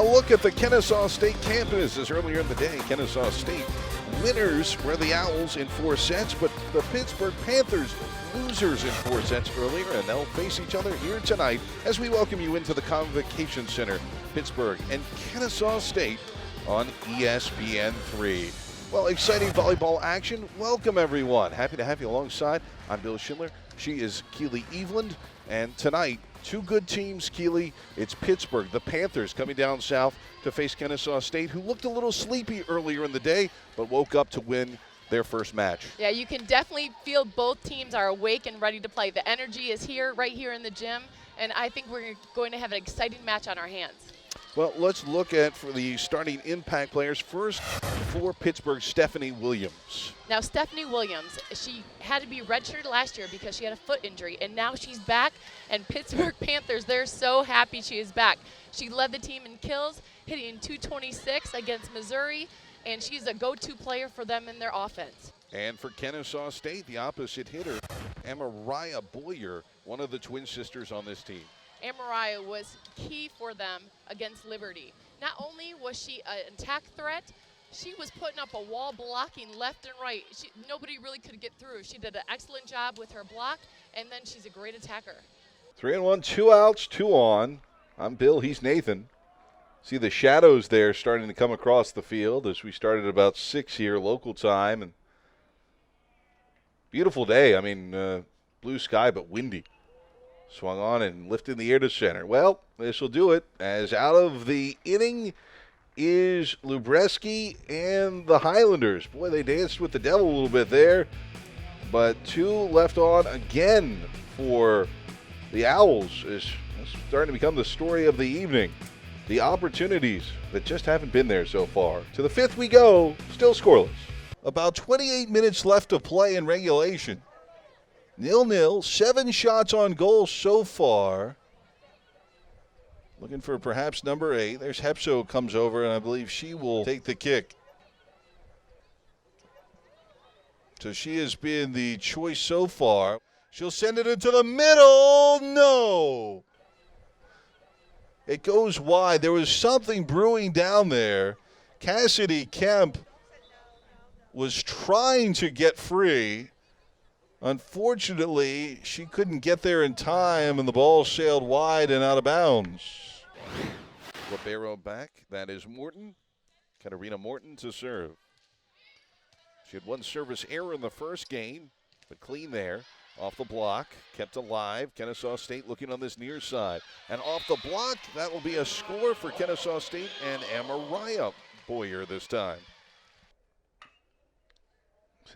A look at the Kennesaw State campus as earlier in the day, Kennesaw State winners were the Owls in 4 sets, but the Pittsburgh Panthers losers in 4 sets earlier, and they'll face each other here tonight as we welcome you into the Convocation Center, Pittsburgh and Kennesaw State on ESPN3. Well, exciting volleyball action. Welcome, everyone. Happy to have you alongside. I'm Bill Schindler. She is Keely Eveland, and tonight, 2 good teams, Keely. It's Pittsburgh, the Panthers, coming down south to face Kennesaw State, who looked a little sleepy earlier in the day, but woke up to win their first match. Yeah, you can definitely feel both teams are awake and ready to play. The energy is here, right here in the gym, and I think we're going to have an exciting match on our hands. Well, let's look at for the starting impact players. First, for Pittsburgh, Stephanie Williams. Now, Stephanie Williams, she had to be redshirted last year because she had a foot injury, and now she's back, and Pittsburgh Panthers, they're so happy she is back. She led the team in kills, hitting 226 against Missouri, and she's a go-to player for them in their offense. And for Kennesaw State, the opposite hitter, Amariah Boyer, one of the twin sisters on this team. Amariah was key for them against Liberty. Not only was she an attack threat, she was putting up a wall blocking left and right. Nobody really could get through. She did an excellent job with her block, and then she's a great attacker. 3-1, 2 outs, 2 on. I'm Bill, he's Nathan. See the shadows there starting to come across the field as we started about 6 here local time. And beautiful day. I mean, blue sky but windy. Swung on and lifted in the air to center. Well, this will do it, as out of the inning is Lubreski and the Highlanders. Boy, they danced with the devil a little bit there. But 2 left on again for the Owls. Is starting to become the story of the evening. The opportunities that just haven't been there so far. To the 5th we go, still scoreless. About 28 minutes left to play in regulation. 0-0, 7 shots on goal so far. Looking for perhaps number 8. There's Hepso comes over, and I believe she will take the kick. So she has been the choice so far. She'll send it into the middle. No. It goes wide. There was something brewing down there. Cassidy Kemp was trying to get free. Unfortunately, she couldn't get there in time, and the ball sailed wide and out of bounds. Libero back. That is Morton. Katarina Morton to serve. She had 1 service error in the first game, but clean there. Off the block, kept alive. Kennesaw State looking on this near side. And off the block, that will be a score for Kennesaw State and Amariah Boyer this time.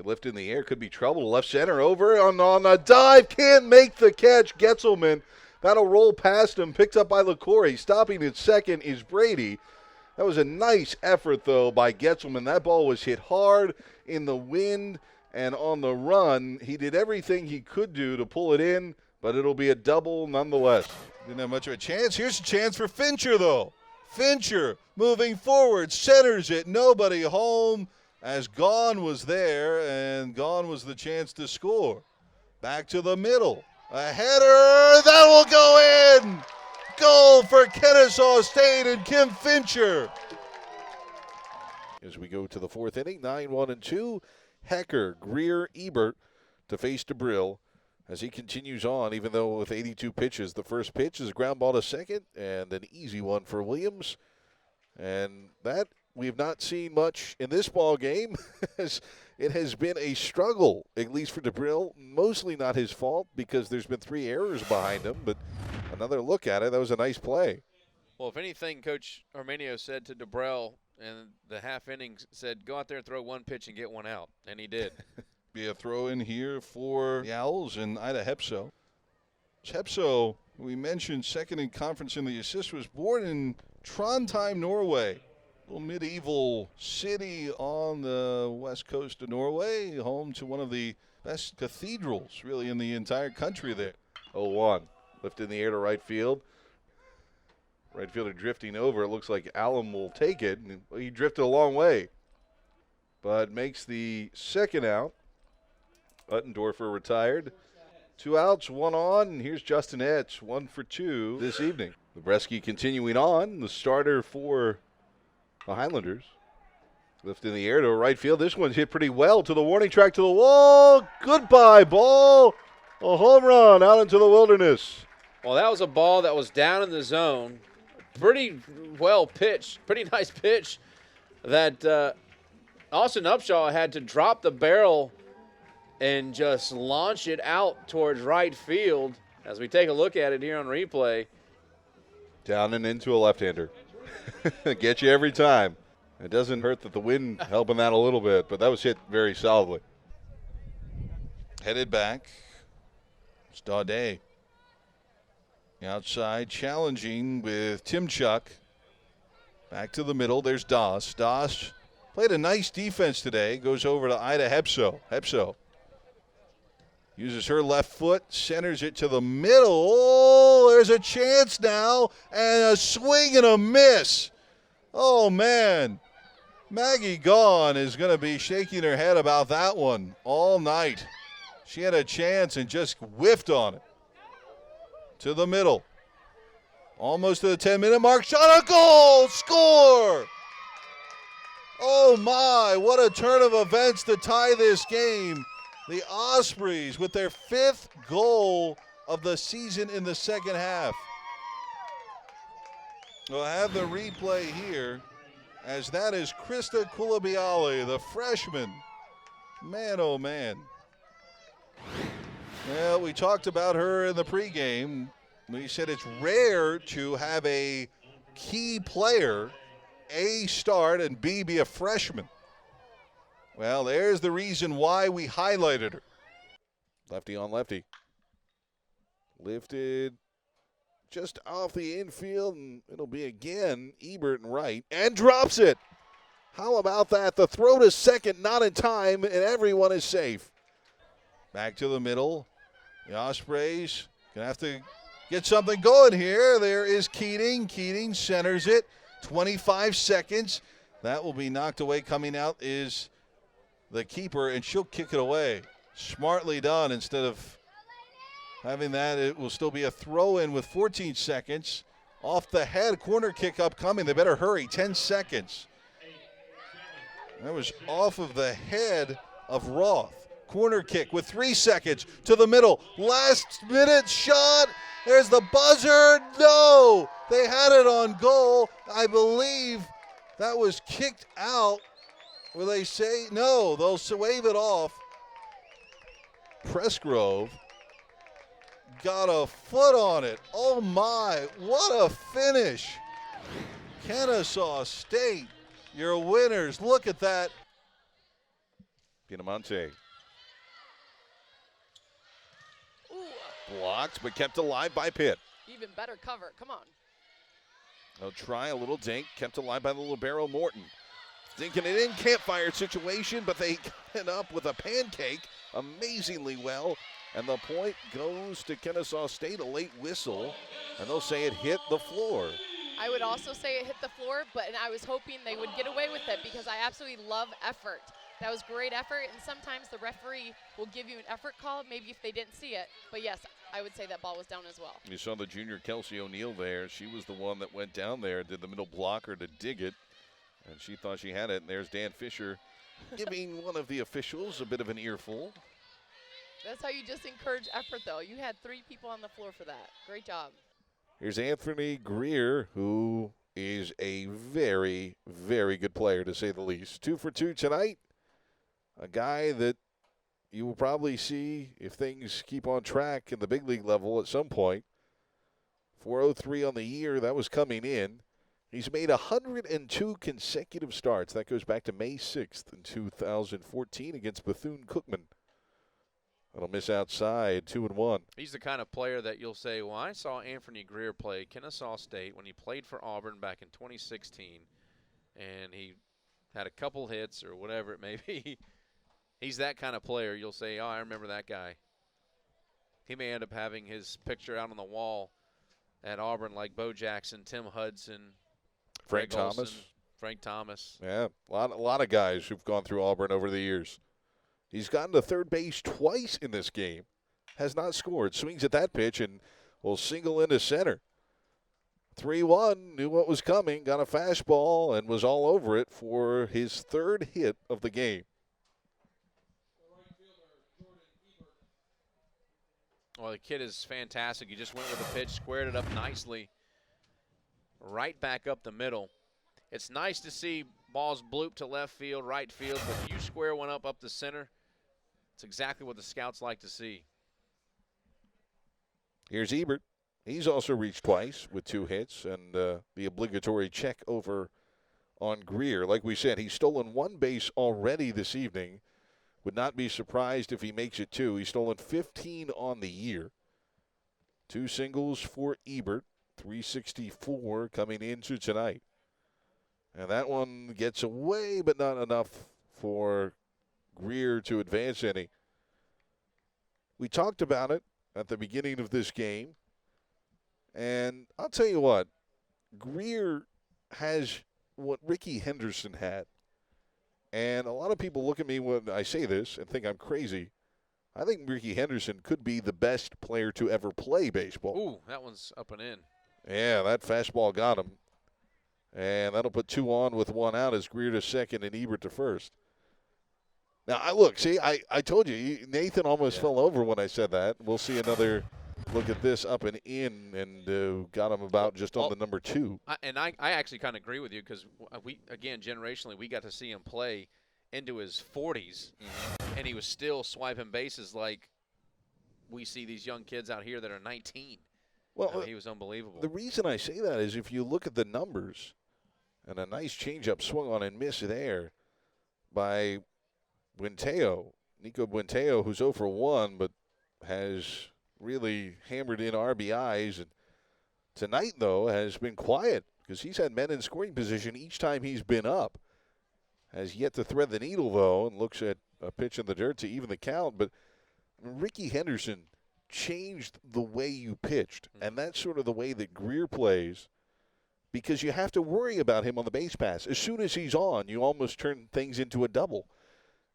Lift in the air, could be trouble. Left center over on a dive, can't make the catch. Getzelman, that'll roll past him, picked up by LaCour. Stopping at second is Brady. That was a nice effort, though, by Getzelman. That ball was hit hard in the wind and on the run. He did everything he could do to pull it in, but it'll be a double nonetheless. Didn't have much of a chance. Here's a chance for Fincher, though. Fincher moving forward, centers it, nobody home. As Gone was there, and Gone was the chance to score. Back to the middle. A header, that will go in! Goal for Kennesaw State and Kim Fincher. As we go to the 4th inning, 9-1 and 2. Hecker, Greer, Ebert to face DeBrill as he continues on, even though with 82 pitches. The first pitch is a ground ball to second, and an easy one for Williams. And that we have not seen much in this ball game. It has been a struggle, at least for DeBrill. Mostly not his fault because there's been 3 errors behind him, but another look at it, that was a nice play. Well, if anything, Coach Armenio said to DeBrill in the half innings, said go out there and throw 1 pitch and get 1 out, and he did. Be a throw in here for the Owls and Ida Hepso. Hepso, we mentioned second in conference in the assist, was born in Trondheim, Norway. Little medieval city on the west coast of Norway, home to one of the best cathedrals, really, in the entire country there. 0-1, lift in the air to right field. Right fielder drifting over. It looks like Allen will take it. He drifted a long way, but makes the second out. Uttendorfer retired. 2 outs, 1 on, and here's Justin Etz, 1 for 2 this evening. Zabreski continuing on, the starter for the Highlanders. Lift in the air to right field. This one's hit pretty well to the warning track, to the wall. Goodbye, ball. A home run out into the wilderness. Well, that was a ball that was down in the zone. Pretty well pitched, pretty nice pitch that Austin Upshaw had to drop the barrel and just launch it out towards right field. As we take a look at it here on replay. Down and into a left-hander. Get you every time. It doesn't hurt that the wind helping that a little bit, but that was hit very solidly. Headed back. It's Daudet. Outside challenging with Timchuk. Back to the middle. There's Doss. Doss played a nice defense today. Goes over to Ida Hepso. Hepso uses her left foot, centers it to the middle. Oh, there's a chance now, and a swing and a miss. Oh, man. Maggie Gaughan is going to be shaking her head about that one all night. She had a chance and just whiffed on it. To the middle. Almost to the 10-minute mark. Shot, a goal! Score! Oh, my. What a turn of events to tie this game. The Ospreys with their 5th goal of the season in the second half. We'll have the replay here, as that is Krista Koulibaly, the freshman. Man, oh, man. Well, we talked about her in the pregame. We said it's rare to have a key player, A, start, and B, be a freshman. Well, there's the reason why we highlighted her. Lefty on lefty. Lifted just off the infield, and it'll be again Ebert and right, and drops it. How about that? The throw to second, not in time, and everyone is safe. Back to the middle. The Ospreys going to have to get something going here. There is Keating. Keating centers it. 25 seconds. That will be knocked away. Coming out is the keeper, and she'll kick it away. Smartly done. Instead of having that, it will still be a throw-in with 14 seconds. Off the head, corner kick upcoming. They better hurry. 10 seconds. That was off of the head of Roth. Corner kick with 3 seconds to the middle. Last minute shot. There's the buzzer. No, they had it on goal. I believe that was kicked out. Will they say no? They'll wave it off. Pressgrove got a foot on it. Oh my, what a finish. Kennesaw State, your winners. Look at that. Pinamonte. Blocked, but kept alive by Pitt. Even better cover. Come on. They'll try a little dink, kept alive by the libero Morton. Dinking it in, campfire situation, but they got it up with a pancake amazingly well. And the point goes to Kennesaw State, a late whistle, and they'll say it hit the floor. I would also say it hit the floor, and I was hoping they would get away with it because I absolutely love effort. That was great effort, and sometimes the referee will give you an effort call, maybe if they didn't see it. But, yes, I would say that ball was down as well. You saw the junior Kelsey O'Neill there. She was the one that went down there, did the middle blocker to dig it, and she thought she had it. And there's Dan Fisher giving one of the officials a bit of an earful. That's how you just encourage effort, though. You had 3 people on the floor for that. Great job. Here's Anthony Greer, who is a very, very good player, to say the least. 2 for 2 tonight. A guy that you will probably see, if things keep on track in the big league level at some point. 403 on the year. That was coming in. He's made 102 consecutive starts. That goes back to May 6th in 2014 against Bethune-Cookman. That'll miss outside, 2-1. He's the kind of player that you'll say, well, I saw Anthony Greer play Kennesaw State when he played for Auburn back in 2016, and he had a couple hits or whatever it may be. He's that kind of player. You'll say, oh, I remember that guy. He may end up having his picture out on the wall at Auburn like Bo Jackson, Tim Hudson, Frank Greg Olson, Thomas. Frank Thomas. Yeah, a lot of guys who've gone through Auburn over the years. He's gotten to third base twice in this game. Has not scored. Swings at that pitch and will single into center. 3-1, knew what was coming, got a fastball, and was all over it for his third hit of the game. Well, the kid is fantastic. He just went with the pitch, squared it up nicely, right back up the middle. It's nice to see balls bloop to left field, right field, but you square one up the center. It's exactly what the scouts like to see. Here's Ebert. He's also reached twice with 2 hits and the obligatory check over on Greer. Like we said, he's stolen 1 base already this evening. Would not be surprised if he makes it 2. He's stolen 15 on the year. 2 singles for Ebert, 364 coming into tonight. And that one gets away, but not enough for Greer to advance any. We talked about it at the beginning of this game. And I'll tell you what, Greer has what Ricky Henderson had. And a lot of people look at me when I say this and think I'm crazy. I think Ricky Henderson could be the best player to ever play baseball. Ooh, that one's up and in. Yeah, that fastball got him. And that'll put 2 on with 1 out as Greer to second and Ebert to first. Now, I told you, Nathan almost fell over when I said that. We'll see another look at this up and in, and got him about just on the number 2. I actually kind of agree with you because generationally, we got to see him play into his 40s, and he was still swiping bases like we see these young kids out here that are 19. Well, he was unbelievable. The reason I say that is if you look at the numbers, and a nice changeup swung on and missed there by Nico Buenteo, who's 0 for 1, but has really hammered in RBIs. And tonight, though, has been quiet because he's had men in scoring position each time he's been up. Has yet to thread the needle, though, and looks at a pitch in the dirt to even the count. But Ricky Henderson changed the way you pitched, and that's sort of the way that Greer plays because you have to worry about him on the base pass. As soon as he's on, you almost turn things into a double.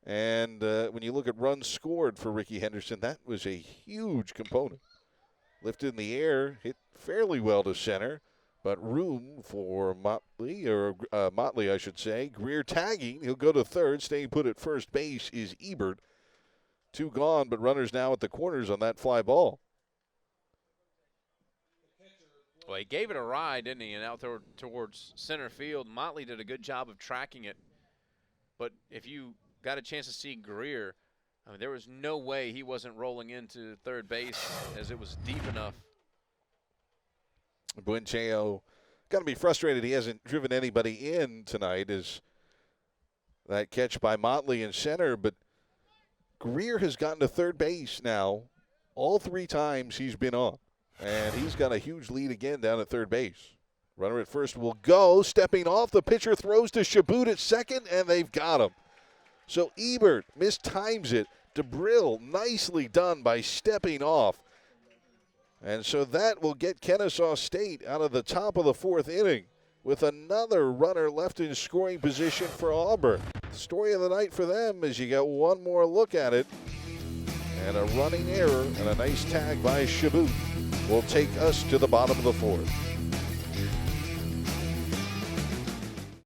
And when you look at runs scored for Ricky Henderson, that was a huge component. Lifted in the air, hit fairly well to center, but room for Motley, I should say. Greer tagging. He'll go to third. Staying put at first base is Ebert. 2 gone, but runners now at the corners on that fly ball. Well, he gave it a ride, didn't he, and out towards center field. Motley did a good job of tracking it. But if you got a chance to see Greer, I mean, there was no way he wasn't rolling into third base as it was deep enough. Buenteo got to be frustrated he hasn't driven anybody in tonight as that catch by Motley in center. But Greer has gotten to third base now all 3 times he's been on. And he's got a huge lead again down at third base. Runner at first will go. Stepping off, the pitcher throws to Chabot at second, and they've got him. So Ebert mistimes it. DeBrill nicely done by stepping off. And so that will get Kennesaw State out of the top of the 4th inning with another runner left in scoring position for Auburn. The story of the night for them is you got one more look at it. And a running error and a nice tag by Chabot will take us to the bottom of the 4th.